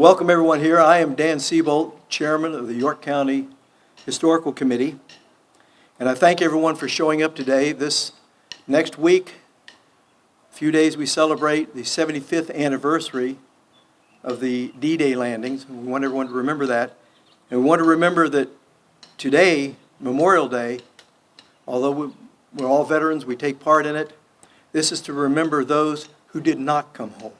Welcome everyone here. I am Dan Seabolt, Chairman of the York County Historical Committee, and I thank everyone for showing up today. This next week, a few days, we celebrate the 75th anniversary of the D-Day landings. We want everyone to remember that, and we want to remember that today, Memorial Day, although we're all veterans, we take part in it, this is to remember those who did not come home.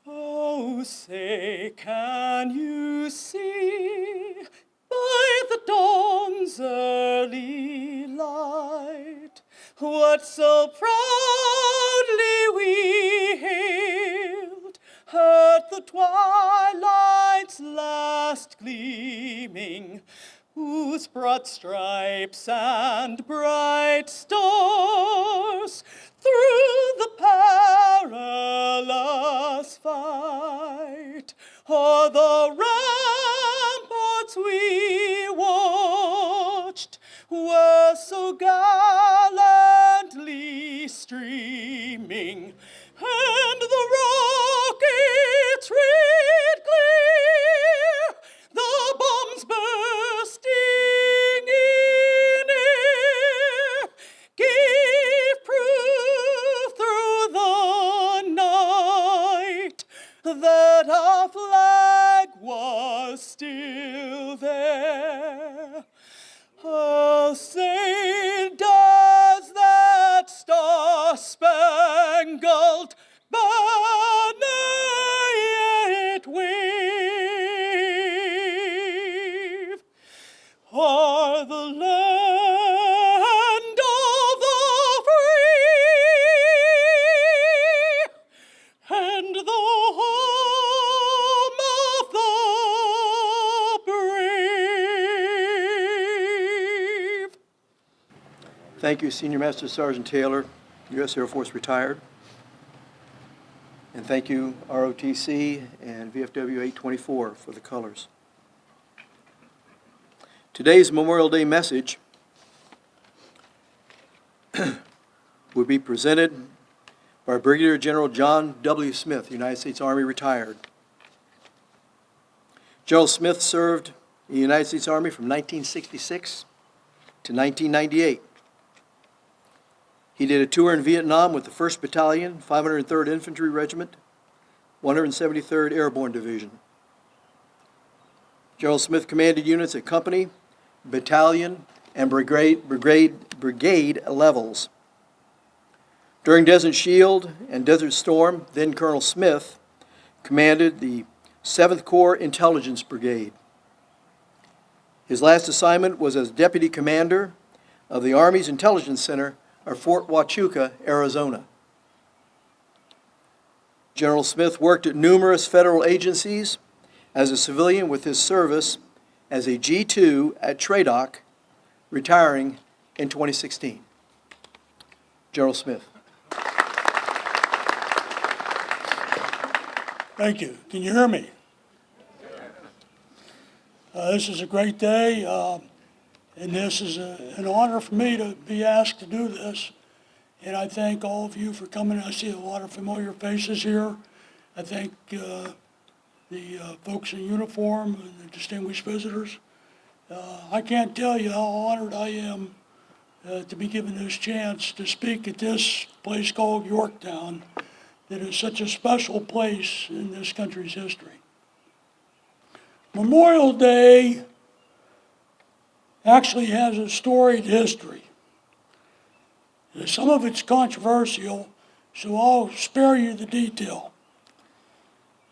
Oh, say, can you see by the dawn's early light what so proudly we hailed at the twilight's last gleaming, whose broad stripes and bright stars through the perilous fight o'er the ramparts we watched were so gallantly streaming, and the rockets read clear, the bombs bursting in air gave proof through the night that our flag was still there. Oh, say, does that star-spangled banner yet wave o'er the land of the free and the home of the brave? Thank you, Senior Master Sergeant Taylor, U.S. Air Force retired. And thank you, ROTC and VFW 824 for the colors. Today's Memorial Day message will be presented by Brigadier General John W. Smith, United States Army retired. General Smith served in the United States Army from 1966 to 1998. He did a tour in Vietnam with the 1st Battalion, 503rd Infantry Regiment, 173rd Airborne Division. General Smith commanded units at company, battalion, and brigade levels. During Desert Shield and Desert Storm, then Colonel Smith commanded the 7th Corps Intelligence Brigade. His last assignment was as Deputy Commander of the Army's Intelligence Center at Fort Huachuca, Arizona. General Smith worked at numerous federal agencies as a civilian with his service as a G2 at TRADOC, retiring in 2016. General Smith. Thank you. Can you hear me? This is a great day, and this is an honor for me to be asked to do this. And I thank all of you for coming. I see a lot of familiar faces here. I thank the folks in uniform and the distinguished visitors. I can't tell you how honored I am to be given this chance to speak at this place called Yorktown, that is such a special place in this country's history. Memorial Day actually has a storied history. Some of it's controversial, so I'll spare you the detail,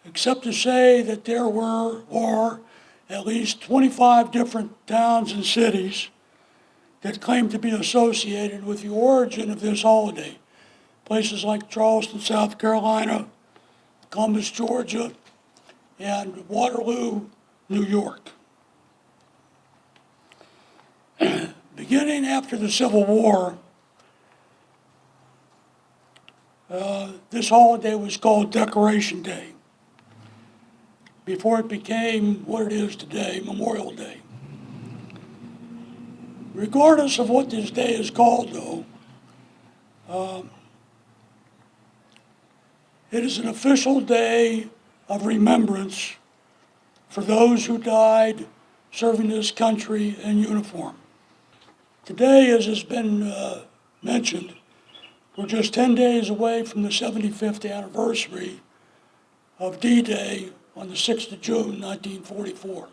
except to say that there were at least 25 different towns and cities that claim to be associated with the origin of this holiday. Places like Charleston, South Carolina, Columbus, Georgia, and Waterloo, New York. Beginning after the Civil War, This holiday was called Decoration Day before it became what it is today, Memorial Day. Regardless of what this day is called, though, it is an official day of remembrance for those who died serving this country in uniform. Today, as has been mentioned, we're just 10 days away from the 75th anniversary of D-Day on the 6th of June, 1944.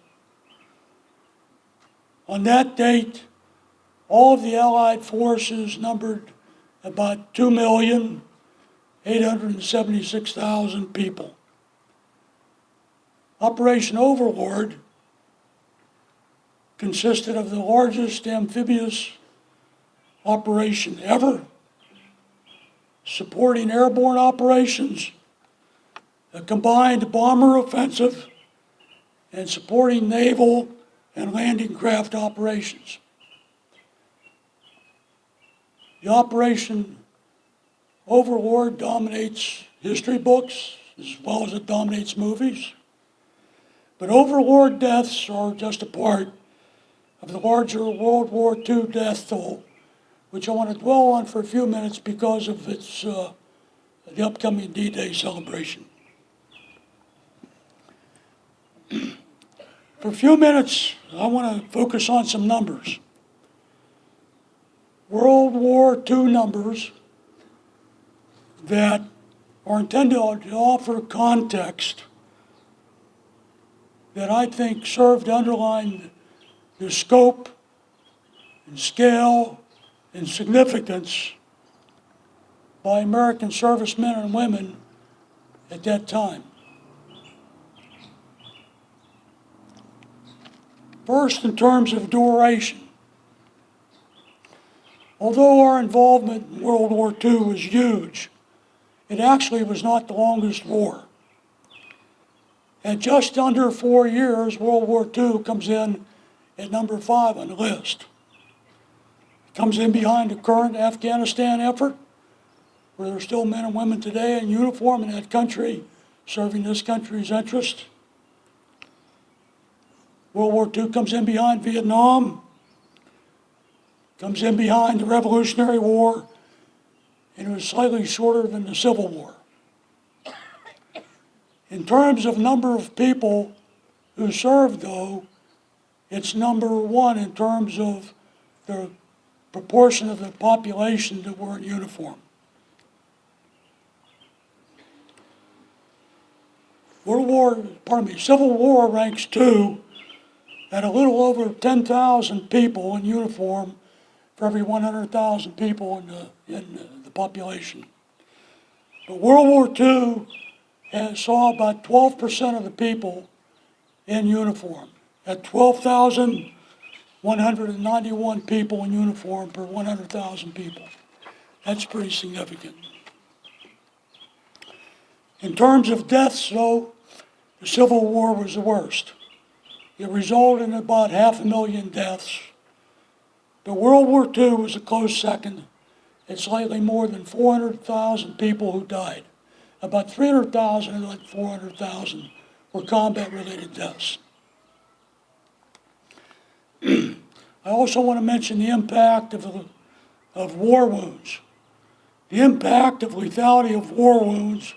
On that date, all of the Allied forces numbered about 2,876,000 people. Operation Overlord consisted of the largest amphibious operation ever, supporting airborne operations, a combined bomber offensive, and supporting naval and landing craft operations. The Operation Overlord dominates history books as well as it dominates movies. But Overlord deaths are just a part of the larger World War II death toll, which I want to dwell on for a few minutes because of its, the upcoming D-Day celebration. For a few minutes, I want to focus on some numbers. World War II numbers that are intended to offer context that I think serve to underline the scope and scale and significance by American servicemen and women at that time. First, in terms of duration. Although our involvement in World War II was huge, it actually was not the longest war. At just under 4 years, World War II comes in at number 5 on the list. It comes in behind the current Afghanistan effort, where there are still men and women today in uniform in that country, serving this country's interest. World War II comes in behind Vietnam, comes in behind the Revolutionary War, and it was slightly shorter than the Civil War. In terms of number of people who served, though, it's number 1 in terms of the proportion of the population that were in uniform. Civil War ranks 2 at a little over 10,000 people in uniform for every 100,000 people in the population. But World War II saw about 12% of the people in uniform, at 12,191 people in uniform per 100,000 people. That's pretty significant. In terms of deaths, though, the Civil War was the worst. It resulted in about 500,000 deaths. But World War II was a close second at slightly more than 400,000 people who died. About 300,000 of that 400,000 were combat-related deaths. I also want to mention the impact of war wounds. The impact of lethality of war wounds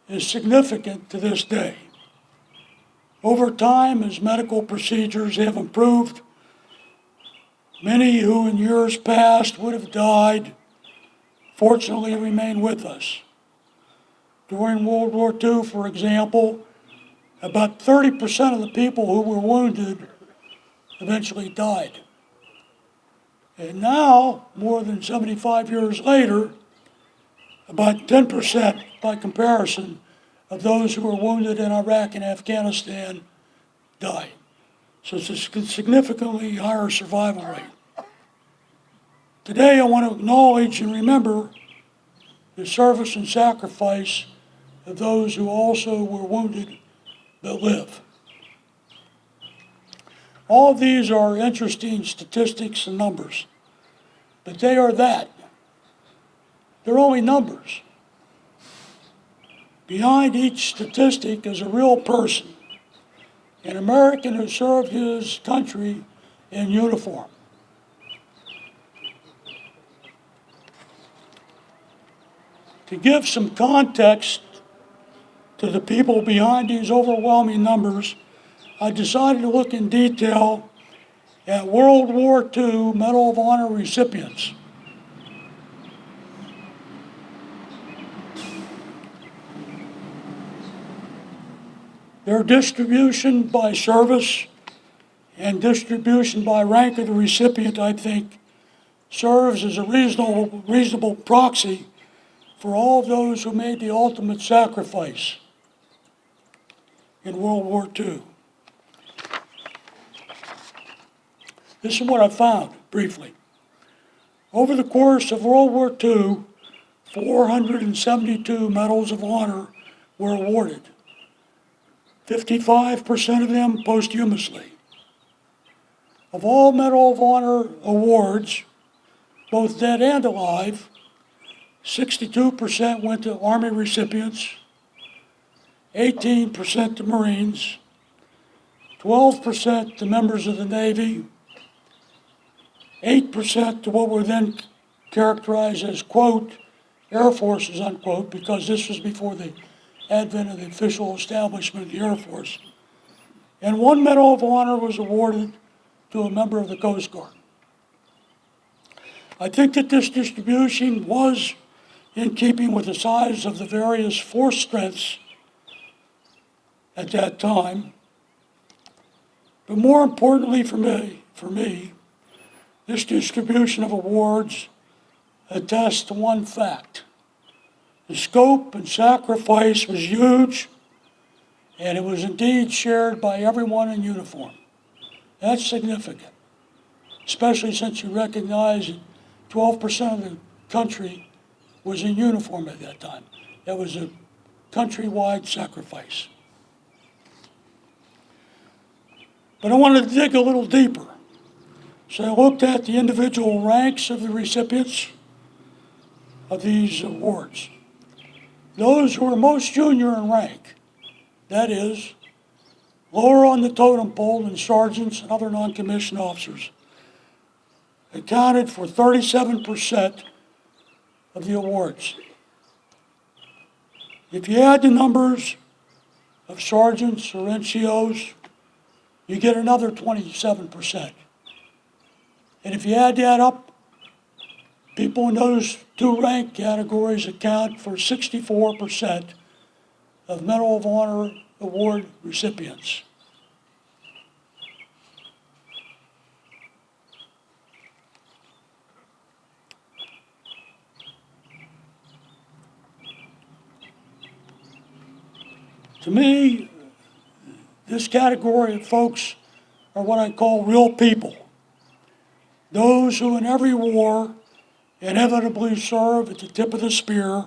is significant to this day. Over time, as medical procedures have improved, many who in years past would have died fortunately remain with us. During World War II, for example, about 30% of the people who were wounded eventually died. And now, more than 75 years later, about 10% by comparison of those who were wounded in Iraq and Afghanistan died. So it's a significantly higher survival rate. Today I want to acknowledge and remember the service and sacrifice of those who also were wounded but live. All of these are interesting statistics and numbers, but they are that. They're only numbers. Behind each statistic is a real person, an American who served his country in uniform. To give some context to the people behind these overwhelming numbers, I decided to look in detail at World War II Medal of Honor recipients. Their distribution by service and distribution by rank of the recipient, I think, serves as a reasonable proxy for all of those who made the ultimate sacrifice in World War II. This is what I found, briefly. Over the course of World War II, 472 Medals of Honor were awarded, 55% of them posthumously. Of all Medal of Honor awards, both dead and alive, 62% went to Army recipients, 18% to Marines, 12% to members of the Navy, 8% to what were then characterized as, quote, Air Forces, unquote, because this was before the advent of the official establishment of the Air Force. And one Medal of Honor was awarded to a member of the Coast Guard. I think that this distribution was in keeping with the size of the various force strengths at that time. But more importantly for me, this distribution of awards attests to one fact. The scope and sacrifice was huge, and it was indeed shared by everyone in uniform. That's significant, especially since you recognize that 12% of the country was in uniform at that time. That was a countrywide sacrifice. But I wanted to dig a little deeper. So I looked at the individual ranks of the recipients of these awards. Those who were most junior in rank, that is, lower on the totem pole than sergeants and other non-commissioned officers, accounted for 37% of the awards. If you add the numbers of sergeants or NCOs, you get another 27%. And if you add that up, people in those two rank categories account for 64% of Medal of Honor award recipients. To me, this category of folks are what I call real people. Those who in every war inevitably serve at the tip of the spear.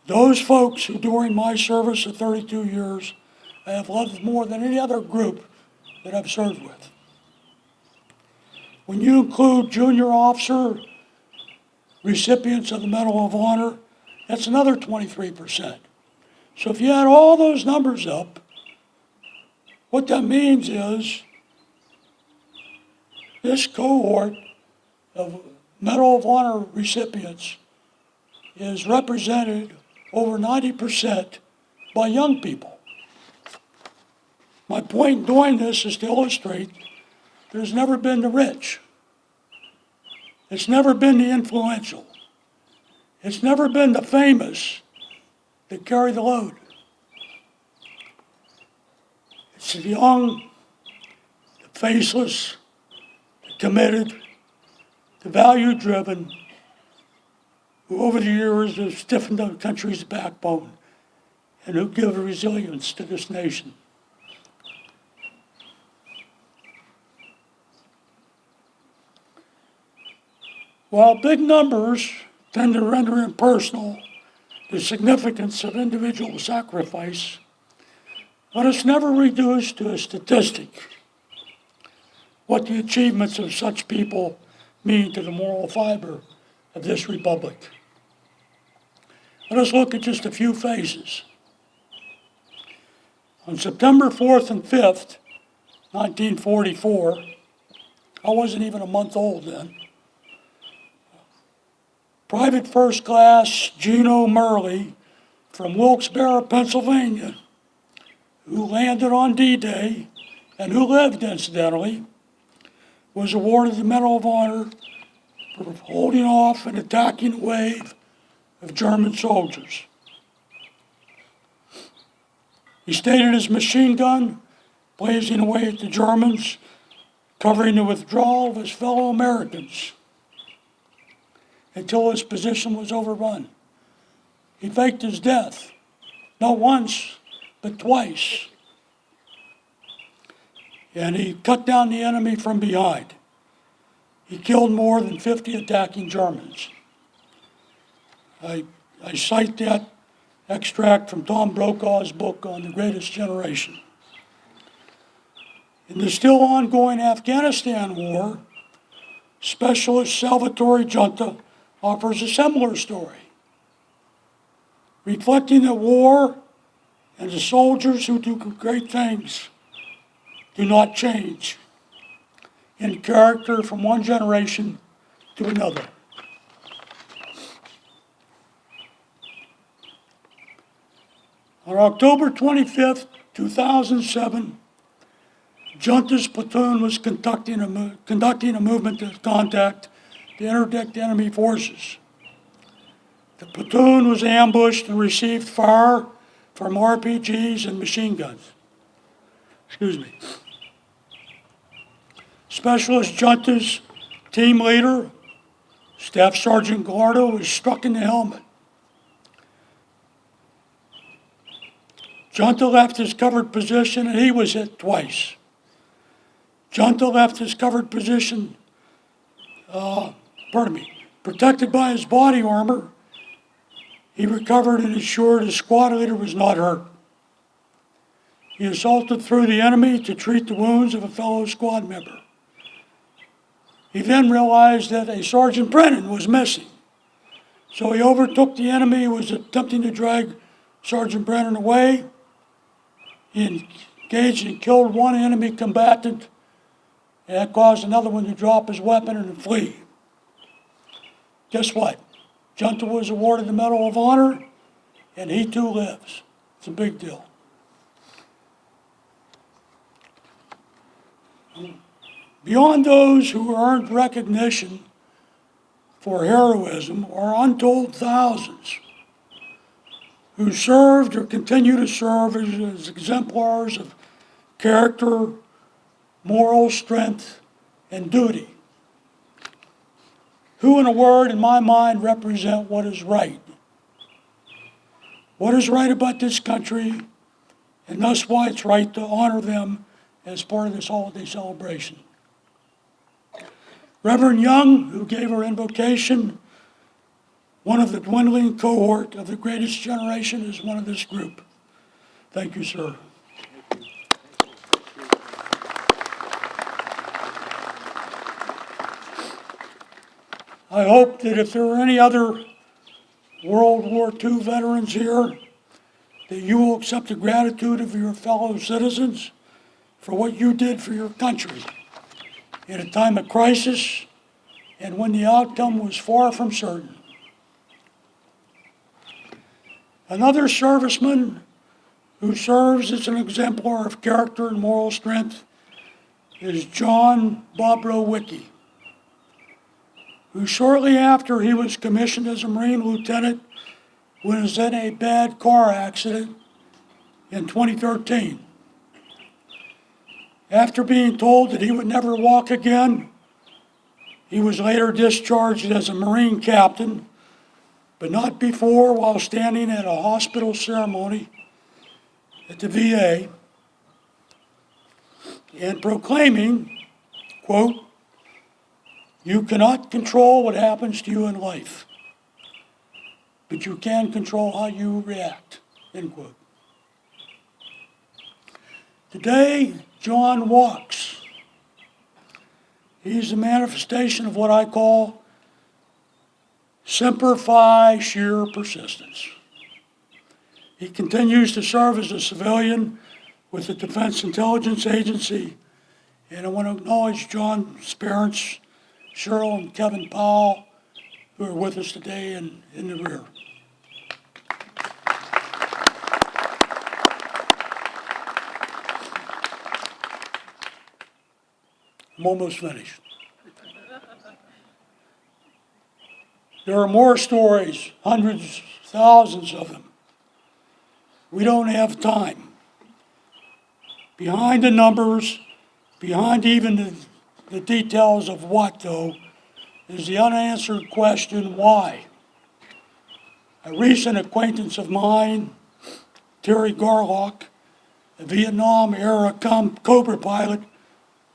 Those folks who during my service of 32 years I have loved more than any other group that I've served with. When you include junior officer recipients of the Medal of Honor, that's another 23%. So if you add all those numbers up, what that means is this cohort of Medal of Honor recipients is represented over 90% by young people. My point in doing this is to illustrate there's never been the rich. It's never been the influential. It's never been the famous that carry the load. It's the young, the faceless, the committed, the value-driven, who over the years have stiffened the country's backbone and who give resilience to this nation. While big numbers tend to render impersonal the significance of individual sacrifice, let us never reduce to a statistic what the achievements of such people mean to the moral fiber of this republic. Let us look at just a few faces. On September 4th and 5th, 1944, I wasn't even a month old then, Private First Class Gino Murley from Wilkes-Barre, Pennsylvania, who landed on D-Day and who lived, incidentally, was awarded the Medal of Honor for holding off and attacking a wave of German soldiers. He stayed at his machine gun, blazing away at the Germans, covering the withdrawal of his fellow Americans until his position was overrun. He faked his death, not once, but twice. And he cut down the enemy from behind. He killed more than 50 attacking Germans. I cite that extract from Tom Brokaw's book on the Greatest Generation. In the still ongoing Afghanistan war, Specialist Salvatore Giunta offers a similar story, reflecting that war and the soldiers who do great things do not change in character from one generation to another. On October 25th, 2007, Giunta's platoon was conducting a movement to contact the interdict enemy forces. The platoon was ambushed and received fire from RPGs and machine guns. Specialist Giunta's team leader, Staff Sergeant Gallardo, was struck in the helmet. Giunta left his covered position and he was hit twice. Giunta left his covered position, protected by his body armor. He recovered and ensured his squad leader was not hurt. He assaulted through the enemy to treat the wounds of a fellow squad member. He then realized that a Sergeant Brennan was missing. So he overtook the enemy who was attempting to drag Sergeant Brennan away. He engaged and killed one enemy combatant, and that caused another one to drop his weapon and flee. Guess what? Giunta was awarded the Medal of Honor, and he too lives. It's a big deal. Beyond those who earned recognition for heroism are untold thousands who served or continue to serve as exemplars of character, moral strength, and duty, who, in a word, in my mind, represent what is right. What is right about this country, and thus why it's right to honor them as part of this holiday celebration. Reverend Young, who gave her invocation, one of the dwindling cohort of the Greatest Generation, is one of this group. Thank you, sir. I hope that if there are any other World War II veterans here, that you will accept the gratitude of your fellow citizens for what you did for your country in a time of crisis and when the outcome was far from certain. Another serviceman who serves as an exemplar of character and moral strength is John Bobrow-Wicki, who shortly after he was commissioned as a Marine lieutenant was in a bad car accident in 2013. After being told that he would never walk again, he was later discharged as a Marine captain, but not before while standing at a hospital ceremony at the VA and proclaiming, quote, "You cannot control what happens to you in life, but you can control how you react," end quote. Today, John walks. He's a manifestation of what I call Semper Fi, sheer persistence. He continues to serve as a civilian with the Defense Intelligence Agency. And I want to acknowledge John's parents, Cheryl and Kevin Powell, who are with us today in the rear. I'm almost finished. There are more stories, hundreds, thousands of them. We don't have time. Behind the numbers, behind even the details of what, though, is the unanswered question, why? A recent acquaintance of mine, Terry Garlock, a Vietnam-era Cobra pilot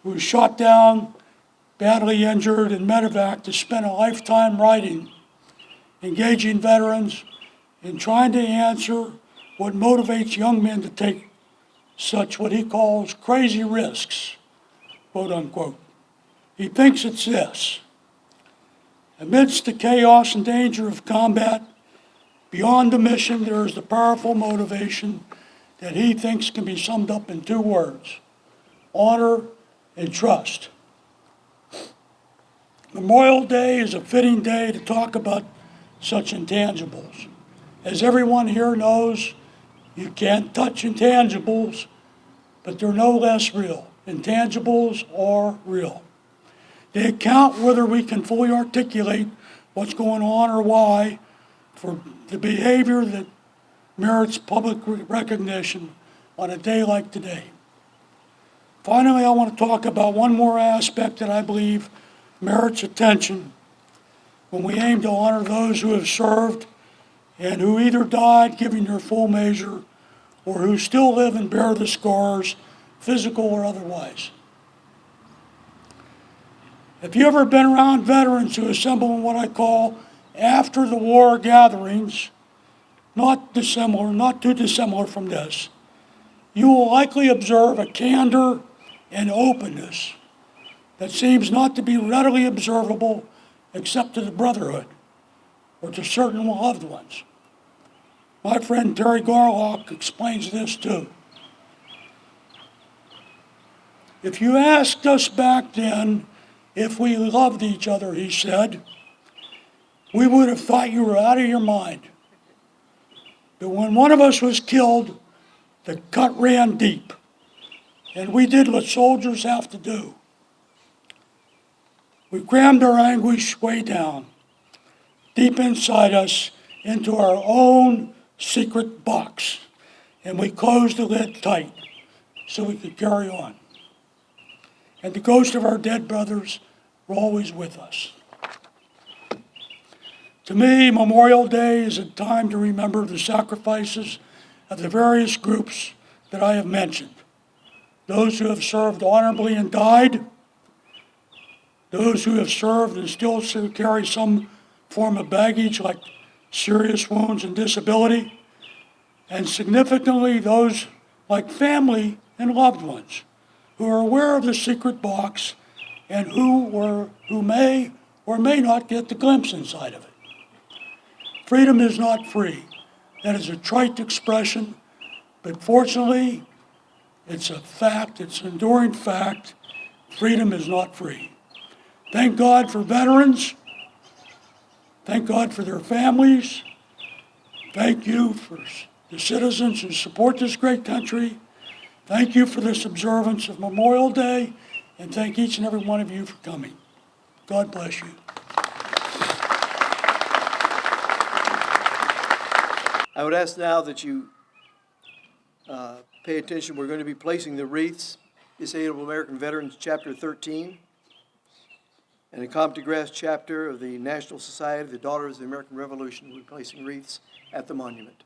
who was shot down, badly injured, and medevaced, has spent a lifetime writing, engaging veterans, and trying to answer what motivates young men to take such what he calls crazy risks, quote unquote. He thinks it's this. Amidst the chaos and danger of combat, beyond the mission, there is the powerful motivation that he thinks can be summed up in two words: honor and trust. Memorial Day is a fitting day to talk about such intangibles. As everyone here knows, you can't touch intangibles, but they're no less real. Intangibles are real. They account whether we can fully articulate what's going on or why for the behavior that merits public recognition on a day like today. Finally, I want to talk about one more aspect that I believe merits attention when we aim to honor those who have served and who either died giving their full measure or who still live and bear the scars, physical or otherwise. Have you ever been around veterans who assemble in what I call after the war gatherings, not too dissimilar from this, you will likely observe a candor and openness that seems not to be readily observable except to the brotherhood or to certain loved ones. My friend Terry Garlock explains this too. If you asked us back then if we loved each other, he said, we would have thought you were out of your mind. But when one of us was killed, the cut ran deep, and we did what soldiers have to do. We crammed our anguish way down, deep inside us, into our own secret box, and we closed the lid tight so we could carry on. And the ghosts of our dead brothers were always with us. To me, Memorial Day is a time to remember the sacrifices of the various groups that I have mentioned. Those who have served honorably and died, those who have served and still carry some form of baggage like serious wounds and disability, and significantly those like family and loved ones who are aware of the secret box and who may or may not get the glimpse inside of it. Freedom is not free. That is a trite expression, but fortunately, it's a fact, it's an enduring fact. Freedom is not free. Thank God for veterans. Thank God for their families. Thank you for the citizens who support this great country. Thank you for this observance of Memorial Day, and thank each and every one of you for coming. God bless you. I would ask now that you pay attention. We're going to be placing the wreaths, Disabled American Veterans, Chapter 13, and the Comte de Grasse chapter of the National Society of the Daughters of the American Revolution. We're placing wreaths at the monument.